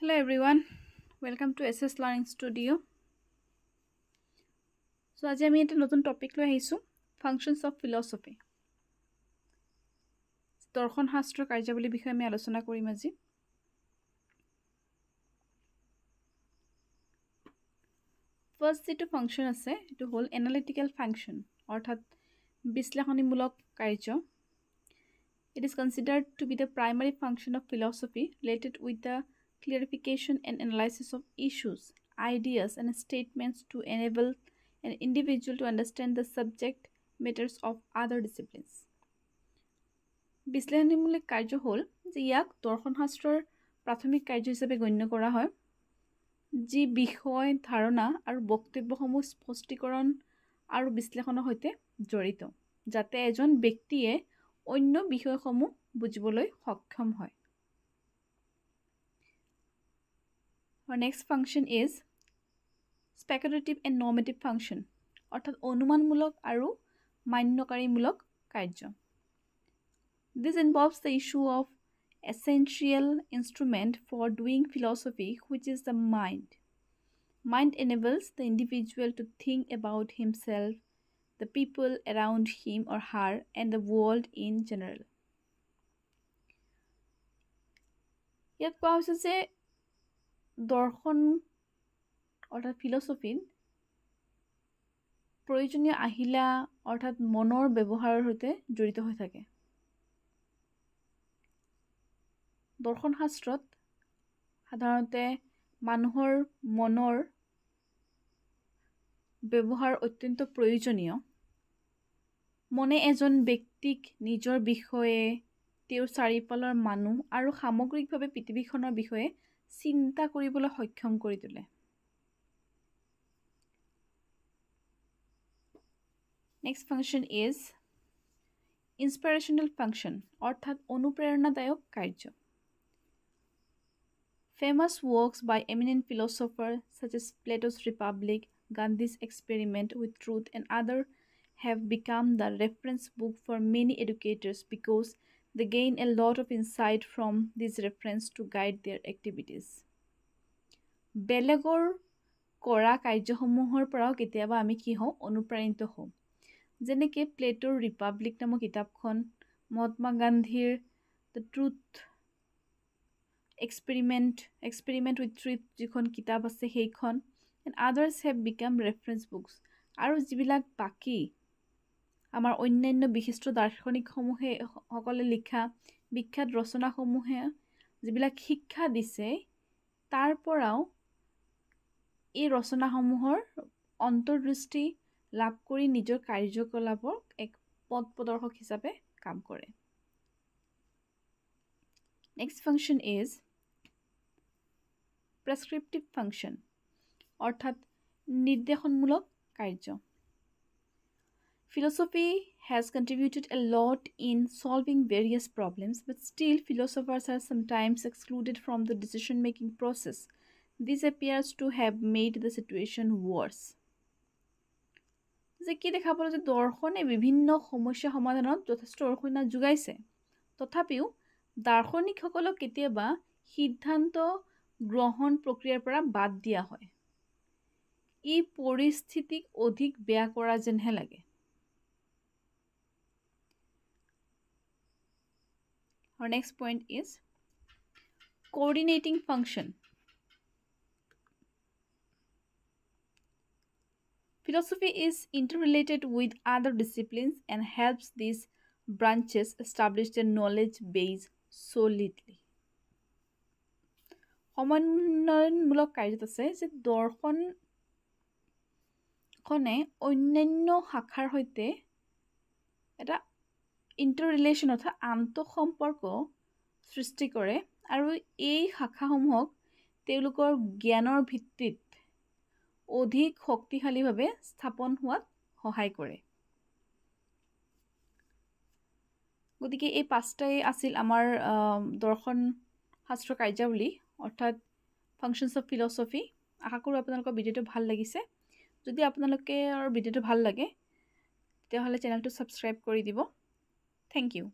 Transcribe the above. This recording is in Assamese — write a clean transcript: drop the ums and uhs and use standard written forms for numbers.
Hello everyone, welcome to SS Learning Studio. So আজি আমি এটা নতুন টপিক লৈ আহিছো, functions of philosophy. দৰ্শন শাস্ত্ৰ কাৰ্যাৱলী বিষয়ে আমি আলোচনা কৰিম আজি. First যেটো ফাংশন আছে এটো হল analytical function অৰ্থাৎ বিশ্লেষণীমূলক কাৰ্য. It is considered to be the primary function of philosophy related with the clarification and analysis of issues, ideas, and statements to enable an individual to understand the subject matters of other disciplines. বিশ্লেষণীমূলক কাৰ্য হ'ল যে ইয়াক দৰ্শন শাস্ত্ৰৰ প্ৰাথমিক কাৰ্য হিচাপে গণ্য কৰা হয়, যি বিষয় ধাৰণা আৰু বক্তব্যসমূহ স্পষ্টীকৰণ আৰু বিশ্লেষণৰ সৈতে জড়িত, যাতে এজন ব্যক্তিয়ে অন্য বিষয়সমূহ বুজিবলৈ সক্ষম হয়. Our next function is speculative and normative function অৰ্থাৎ অনুমানমূলক আৰু মান্যকাৰীমূলক কাৰ্য. This involves the issue of essential instrument for doing philosophy, which is the mind. Mind enables the individual to think about himself, the people around him or her, and the world in general. ইয়াত কোৱা হৈছে যে দৰ্শন অৰ্থাৎ ফিলছফিত প্ৰয়োজনীয় আহিলা অৰ্থাৎ মনৰ ব্যৱহাৰৰ সৈতে জড়িত হৈ থাকে. দৰ্শন শাস্ত্ৰত সাধাৰণতে মানুহৰ মনৰ ব্যৱহাৰ অত্যন্ত প্ৰয়োজনীয়. মনে এজন ব্যক্তিক নিজৰ বিষয়ে, তেওঁৰ চাৰিওফালৰ মানুহ আৰু সামগ্ৰিকভাৱে পৃথিৱীখনৰ বিষয়ে চিন্তা কৰিবলৈ সক্ষম কৰি তোলে. Next function is inspirational function অৰ্থাৎ অনুপ্ৰেৰণাদায়ক কাৰ্য. Famous works by eminent philosophers such as Plato's Republic, Gandhi's Experiment with Truth, and others have become the reference book for many educators because they gain a lot of insight from these references to guide their activities. বেলেগৰ কৰা কাৰ্যসমূহৰ পৰাও কেতিয়াবা আমি কি হওঁ অনুপ্ৰাণিত হওঁ. যেনেকৈ প্লেটোৰ ৰিপাব্লিক নামৰ কিতাপখন, মহাত্মা গান্ধীৰ the truth experiment with truth যিখন কিতাপ আছে সেইখন, and others have become reference books. আৰু যিবিলাক বাকী আমাৰ অন্যান্য বিশিষ্ট দাৰ্শনিকসমূহে সকলে লিখা বিখ্যাত ৰচনাসমূহে যিবিলাক শিক্ষা দিছে, তাৰ পৰাও এই ৰচনাসমূহৰ অন্তৰ্দৃষ্টি লাভ কৰি নিজৰ কাৰ্যকলাপক এক পথ প্ৰদৰ্শক হিচাপে কাম কৰে. Next function is prescriptive function অৰ্থাৎ নিৰ্দেশনমূলক কাৰ্য. Philosophy has contributed a lot in solving various problems, but still philosophers are sometimes excluded from the decision-making process. This appears to have made the situation worse. যে কি দেখা পালো যে দৰ্শনে বিভিন্ন সমস্যা সমাধানত যথেষ্ট অৰিহণা যোগাইছে, তথাপিও দাৰ্শনিকসকলক কেতিয়াবা সিদ্ধান্ত গ্ৰহণ প্ৰক্ৰিয়াৰ পৰা বাদ দিয়া হয়. ই পৰিস্থিতিক অধিক বেয়া কৰা যেনহে লাগে. Our next point is coordinating function. Philosophy is interrelated with other disciplines and helps these branches establish their knowledge base solidly. সমন্বয়মূলক কাৰ্যত আছে যে দৰ্শনখনে অন্যান্য শাখাৰ সৈতে এটা ইণ্টাৰৰিলেশ্যন অৰ্থাৎ আন্তঃসম্পৰ্ক সৃষ্টি কৰে আৰু এই শাখাসমূহক তেওঁলোকৰ জ্ঞানৰ ভিত্তিত অধিক শক্তিশালীভাৱে স্থাপন হোৱাত সহায় কৰে. গতিকে এই পাঁচটাই আছিল আমাৰ দৰ্শন শাস্ত্ৰ কাৰ্যাৱলী অৰ্থাৎ ফাংচনছ অফ ফিলছফি. আশা কৰোঁ আপোনালোকৰ ভিডিঅ'টো ভাল লাগিছে. যদি আপোনালোকৰ ভিডিঅ'টো ভাল লাগে তেতিয়াহ'লে চেনেলটো ছাবস্ক্ৰাইব কৰি দিব. Thank you.